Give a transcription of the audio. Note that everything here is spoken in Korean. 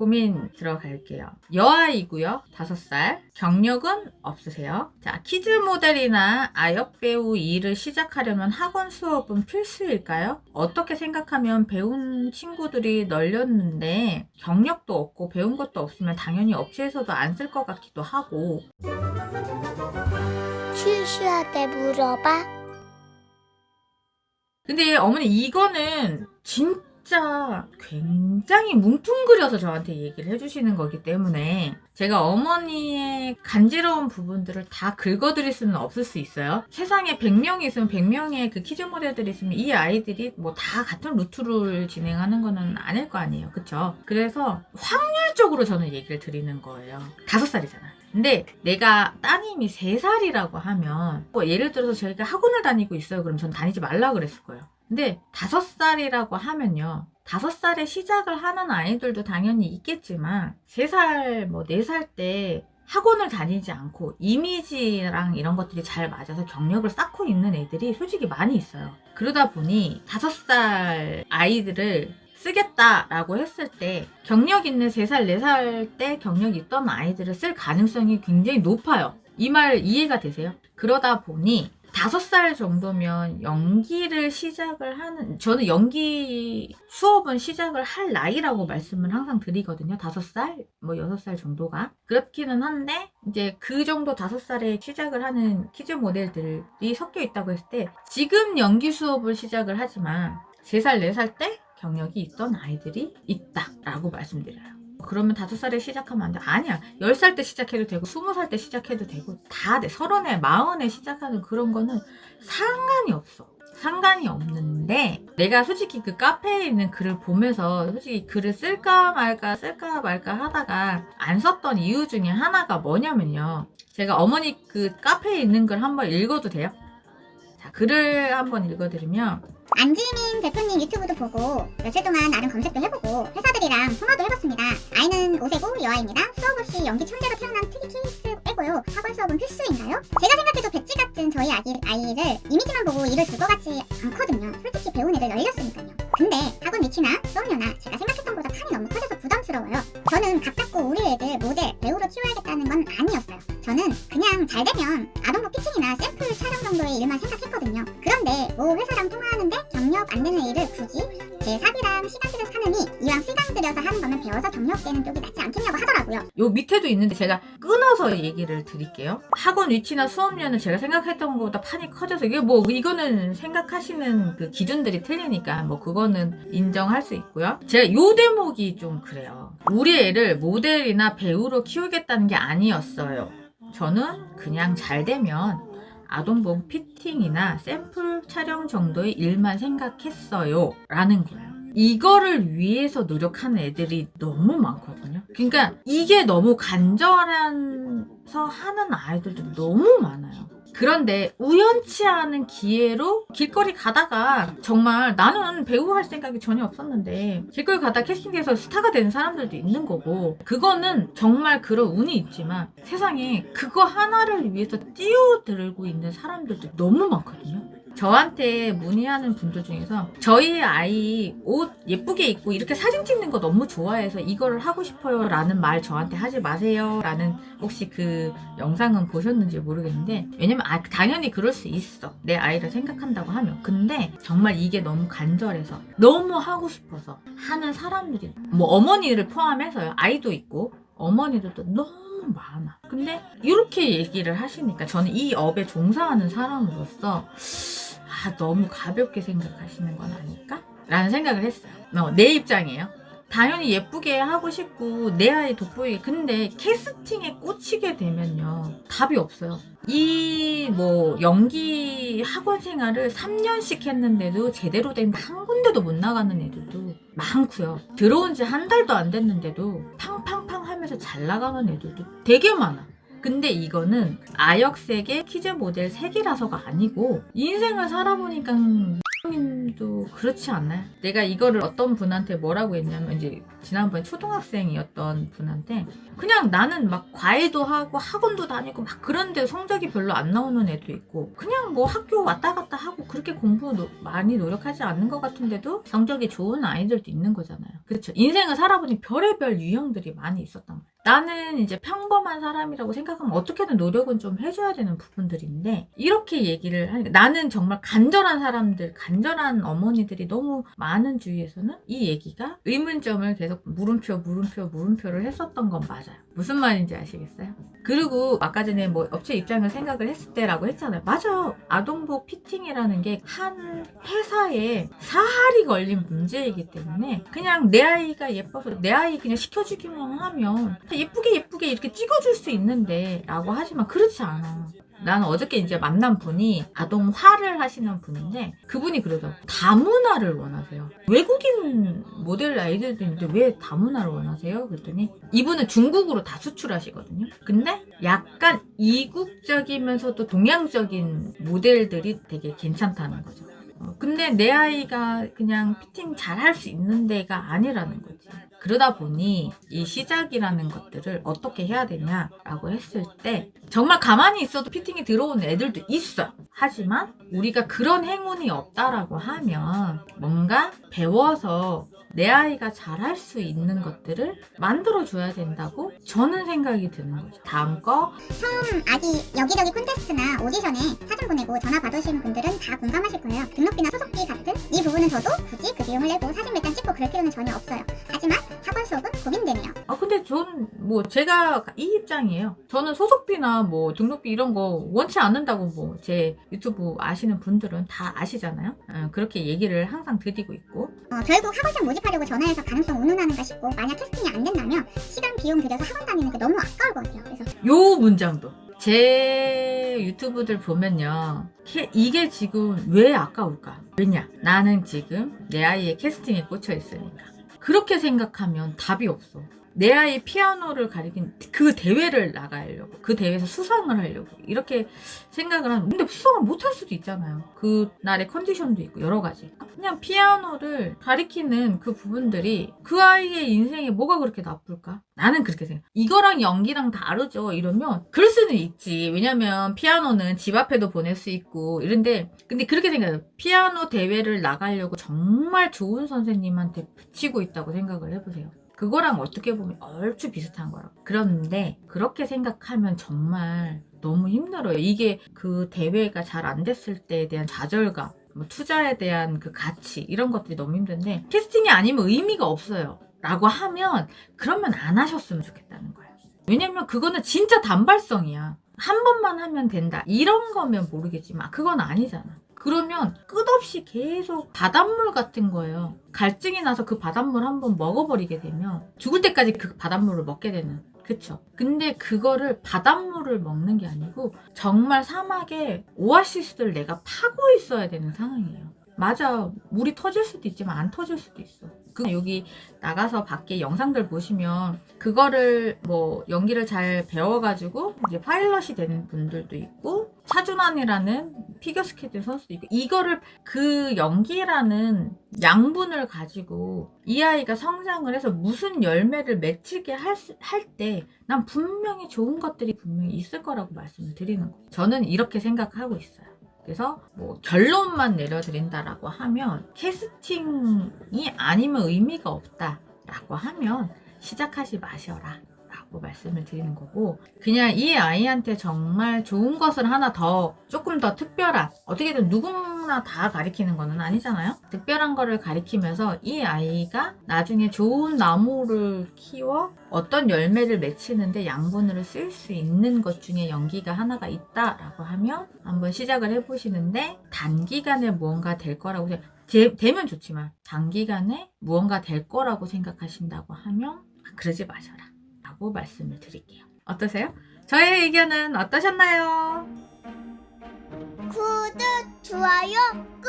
고민 들어갈게요. 여아이고요. 5살. 경력은 없으세요. 자, 키즈 모델이나 아역 배우 일을 시작하려면 학원 수업은 필수일까요? 어떻게 생각하면 배운 친구들이 널렸는데 경력도 없고 배운 것도 없으면 당연히 업체에서도 안 쓸 것 같기도 하고. 슈슈한테 물어봐. 근데 어머니 이거는 진짜 굉장히 뭉뚱그려서 저한테 얘기를 해주시는 거기 때문에 제가 어머니의 간지러운 부분들을 다 긁어드릴 수는 없을 수 있어요. 세상에 100명이 있으면 100명의 그 키즈 모델들이 있으면 이 아이들이 뭐 다 같은 루트를 진행하는 거는 아닐 거 아니에요. 그쵸? 그래서 확률적으로 저는 얘기를 드리는 거예요. 5살이잖아. 근데 내가 따님이 3살이라고 하면 뭐 예를 들어서 저희가 학원을 다니고 있어요. 그럼 전 다니지 말라 그랬을 거예요. 근데 5살이라고 하면요. 5살에 시작을 하는 아이들도 당연히 있겠지만 3살, 뭐 4살 때 학원을 다니지 않고 이미지랑 이런 것들이 잘 맞아서 경력을 쌓고 있는 애들이 솔직히 많이 있어요. 그러다 보니 5살 아이들을 쓰겠다라고 했을 때 경력 있는 3살, 4살 때 경력이 있던 아이들을 쓸 가능성이 굉장히 높아요. 이 말 이해가 되세요? 그러다 보니 5살 정도면 연기를 시작을 하는, 저는 연기 수업은 시작을 할 나이라고 말씀을 항상 드리거든요. 5살, 뭐 6살 정도가. 그렇기는 한데, 이제 그 정도 5살에 시작을 하는 키즈 모델들이 섞여 있다고 했을 때, 지금 연기 수업을 시작을 하지만 3살, 4살 때 경력이 있던 아이들이 있다라고 말씀드려요. 그러면 5살에 시작하면 안 돼. 아니야. 10살 때 시작해도 되고 20살 때 시작해도 되고 다 돼. 30에 40에 시작하는 그런 거는 상관이 없어. 상관이 없는데 내가 솔직히 그 카페에 있는 글을 보면서 솔직히 글을 쓸까 말까 하다가 안 썼던 이유 중에 하나가 뭐냐면요. 제가 어머니 그 카페에 있는 글 한번 읽어도 돼요? 자, 글을 한번 읽어드리면 안지민 대표님 유튜브도 보고 며칠 동안 나름 검색도 해보고 회사들이랑 통화도 해봤습니다. 아이는 5세고 여아입니다. 수업 없이 연기 천재로 태어난 특이 케이스 빼고요. 학원 수업은 필수인가요? 제가 생각해도 배지 같은 저희 아이를 이미지만 보고 일을 줄 것 같지 않거든요. 솔직히 배운 애들 널렸으니까요. 근데 학원 위치나 수업료나 제가 생각했던 것보다 판이 너무 커져서 부담스러워요. 저는 가깝고 우리 애들 모델, 배우로 키워야겠다는 건 아니었어요. 저는 그냥 잘 되면 아동복 피팅이나 샘플 촬영 정도의 일만 생각했거든요. 그런데 뭐 회사랑 통화하는데 경력 안 되는 일을 굳이 제 사비랑 시간 들여서 하느니 이왕 시간 들여서 하는 거면 배워서 경력되는 쪽이 낫지 않겠냐고 하더라고요. 요 밑에도 있는데 제가 끊어서 얘기를 드릴게요. 학원 위치나 수업료는 제가 생각했던 것보다 판이 커져서 이게 뭐 이거는 생각하시는 그 기준들이 틀리니까 뭐 그거는 인정할 수 있고요. 제가 요 대목이 좀 그래요. 우리 애를 모델이나 배우로 키우겠다는 게 아니었어요. 저는 그냥 잘 되면 아동복 피팅이나 샘플 촬영 정도의 일만 생각했어요 라는 거예요. 이거를 위해서 노력하는 애들이 너무 많거든요. 그러니까 이게 너무 간절해서 하는 아이들도 너무 많아요. 그런데 우연치 않은 기회로 길거리 가다가 정말 나는 배우 할 생각이 전혀 없었는데 길거리 가다가 캐스팅돼서 스타가 되는 사람들도 있는 거고 그거는 정말 그런 운이 있지만 세상에 그거 하나를 위해서 뛰어들고 있는 사람들도 너무 많거든요. 저한테 문의하는 분들 중에서 저희 아이 옷 예쁘게 입고 이렇게 사진 찍는 거 너무 좋아해서 이거를 하고 싶어요 라는 말 저한테 하지 마세요 라는 혹시 그 영상은 보셨는지 모르겠는데 왜냐면 당연히 그럴 수 있어 내 아이를 생각한다고 하면 근데 정말 이게 너무 간절해서 너무 하고 싶어서 하는 사람들이 뭐 어머니를 포함해서요 아이도 있고 어머니들도 너무 많아. 근데 이렇게 얘기를 하시니까 저는 이 업에 종사하는 사람으로서 너무 가볍게 생각하시는 건 아닐까? 라는 생각을 했어요. 내 입장이에요. 당연히 예쁘게 하고 싶고 내 아이 돋보이게 근데 캐스팅에 꽂히게 되면요 답이 없어요. 이 뭐 연기 학원 생활을 3년씩 했는데도 제대로 된 한 군데도 못 나가는 애들도 많고요. 들어온 지 한 달도 안 됐는데도 팡팡팡 하면서 잘 나가는 애들도 되게 많아. 근데 이거는 아역세계 키즈 모델 세계라서가 아니고 인생을 살아보니까 님도 그렇지 않나요? 내가 이거를 어떤 분한테 뭐라고 했냐면 이제 지난번에 초등학생이었던 분한테 그냥 나는 막 과외도 하고 학원도 다니고 막 그런데 성적이 별로 안 나오는 애도 있고 그냥 뭐 학교 왔다 갔다 하고 그렇게 공부 많이 노력하지 않는 것 같은데도 성적이 좋은 아이들도 있는 거잖아요. 그렇죠. 인생을 살아보니 별의별 유형들이 많이 있었단 말이에요. 나는 이제 평범한 사람이라고 생각하면 어떻게든 노력은 좀 해줘야 되는 부분들인데 이렇게 얘기를 하니까 나는 정말 간절한 사람들, 간절한 어머니들이 너무 많은 주위에서는 이 얘기가 의문점을 계속 물음표를 했었던 건 맞아요. 무슨 말인지 아시겠어요? 그리고 아까 전에 뭐 업체 입장을 생각을 했을 때라고 했잖아요. 맞아. 아동복 피팅이라는 게 한 회사에 사활이 걸린 문제이기 때문에 그냥 내 아이가 예뻐서 내 아이 그냥 시켜주기만 하면 예쁘게 이렇게 찍어줄 수 있는데 라고 하지만 그렇지 않아. 나는 어저께 이제 만난 분이 아동화를 하시는 분인데 그분이 그러더라고. 다문화를 원하세요. 외국인 모델 아이들도 있는데 왜 다문화를 원하세요? 그랬더니 이분은 중국으로 다 수출하시거든요. 근데 약간 이국적이면서도 동양적인 모델들이 되게 괜찮다는 거죠. 근데 내 아이가 그냥 피팅 잘 할 수 있는 데가 아니라는 거지. 그러다 보니 이 시작이라는 것들을 어떻게 해야 되냐라고 했을 때 정말 가만히 있어도 피팅이 들어오는 애들도 있어요. 하지만 우리가 그런 행운이 없다라고 하면 뭔가 배워서 내 아이가 잘할 수 있는 것들을 만들어줘야 된다고 저는 생각이 드는 거죠. 다음 거 처음 아기 여기저기 콘테스트나 오디션에 사전 보내고 전화 받으신 분들은 다 공감하실 거예요. 등록비나 소속비 같은 이 부분은 저도 굳이 그 비용을 내고 사진 몇 장 찍고 그럴 필요는 전혀 없어요. 하지만 학원 수업은 고민되네요. 근데 전 뭐 제가 이 입장이에요. 저는 소속비나 뭐 등록비 이런 거 원치 않는다고 뭐 제 유튜브 아시는 분들은 다 아시잖아요. 그렇게 얘기를 항상 드리고 있고 결국 학원생 모집하려고 전화해서 가능성 운운하는가 싶고 만약 캐스팅이 안 된다면 시간 비용 들여서 학원 다니는 게 너무 아까울 것 같아요. 그래서 요 문장도 제 유튜브들 보면요 이게 지금 왜 아까울까? 왜냐? 나는 지금 내 아이의 캐스팅에 꽂혀 있으니까. 그렇게 생각하면 답이 없어. 내 아이 피아노를 가리킨 그 대회를 나가려고 그 대회에서 수상을 하려고 이렇게 생각을 하는 근데 수상을 못할 수도 있잖아요. 그 날의 컨디션도 있고 여러 가지. 그냥 피아노를 가리키는 그 부분들이 그 아이의 인생에 뭐가 그렇게 나쁠까? 나는 그렇게 생각해. 이거랑 연기랑 다르죠 이러면 그럴 수는 있지. 왜냐면 피아노는 집 앞에도 보낼 수 있고 이런데 근데 그렇게 생각해요. 피아노 대회를 나가려고 정말 좋은 선생님한테 붙이고 있다고 생각을 해보세요. 그거랑 어떻게 보면 얼추 비슷한 거라고. 그런데 그렇게 생각하면 정말 너무 힘들어요. 이게 그 대회가 잘 안 됐을 때에 대한 좌절감, 뭐 투자에 대한 그 가치 이런 것들이 너무 힘든데 캐스팅이 아니면 의미가 없어요. 라고 하면 그러면 안 하셨으면 좋겠다는 거예요. 왜냐면 그거는 진짜 단발성이야. 한 번만 하면 된다. 이런 거면 모르겠지만 그건 아니잖아. 그러면 끝없이 계속 바닷물 같은 거예요. 갈증이 나서 그 바닷물 한번 먹어버리게 되면 죽을 때까지 그 바닷물을 먹게 되는. 그쵸? 근데 그거를 바닷물을 먹는 게 아니고 정말 사막에 오아시스를 내가 파고 있어야 되는 상황이에요. 맞아. 물이 터질 수도 있지만 안 터질 수도 있어. 여기 나가서 밖에 영상들 보시면 그거를 뭐 연기를 잘 배워가지고 이제 파일럿이 되는 분들도 있고 차준환이라는 피겨스케이팅 선수도 있고 이거를 그 연기라는 양분을 가지고 이 아이가 성장을 해서 무슨 열매를 맺히게 할 때 난 분명히 좋은 것들이 분명히 있을 거라고 말씀을 드리는 거예요. 저는 이렇게 생각하고 있어요. 그래서 뭐 결론만 내려드린다라고 하면 캐스팅이 아니면 의미가 없다라고 하면 시작하지 마셔라 라고 말씀을 드리는 거고 그냥 이 아이한테 정말 좋은 것을 하나 더 조금 더 특별한 어떻게든 누구나 다 가리키는 거는 아니잖아요. 특별한 거를 가리키면서 이 아이가 나중에 좋은 나무를 키워 어떤 열매를 맺히는데 양분으로 쓸 수 있는 것 중에 연기가 하나가 있다라고 하면 한번 시작을 해보시는데 단기간에 무언가 될 거라고 되면 좋지만 단기간에 무언가 될 거라고 생각하신다고 하면 그러지 마셔라 라고 말씀을 드릴게요. 어떠세요? 저의 의견은 어떠셨나요? 구독, 좋아요, 꾹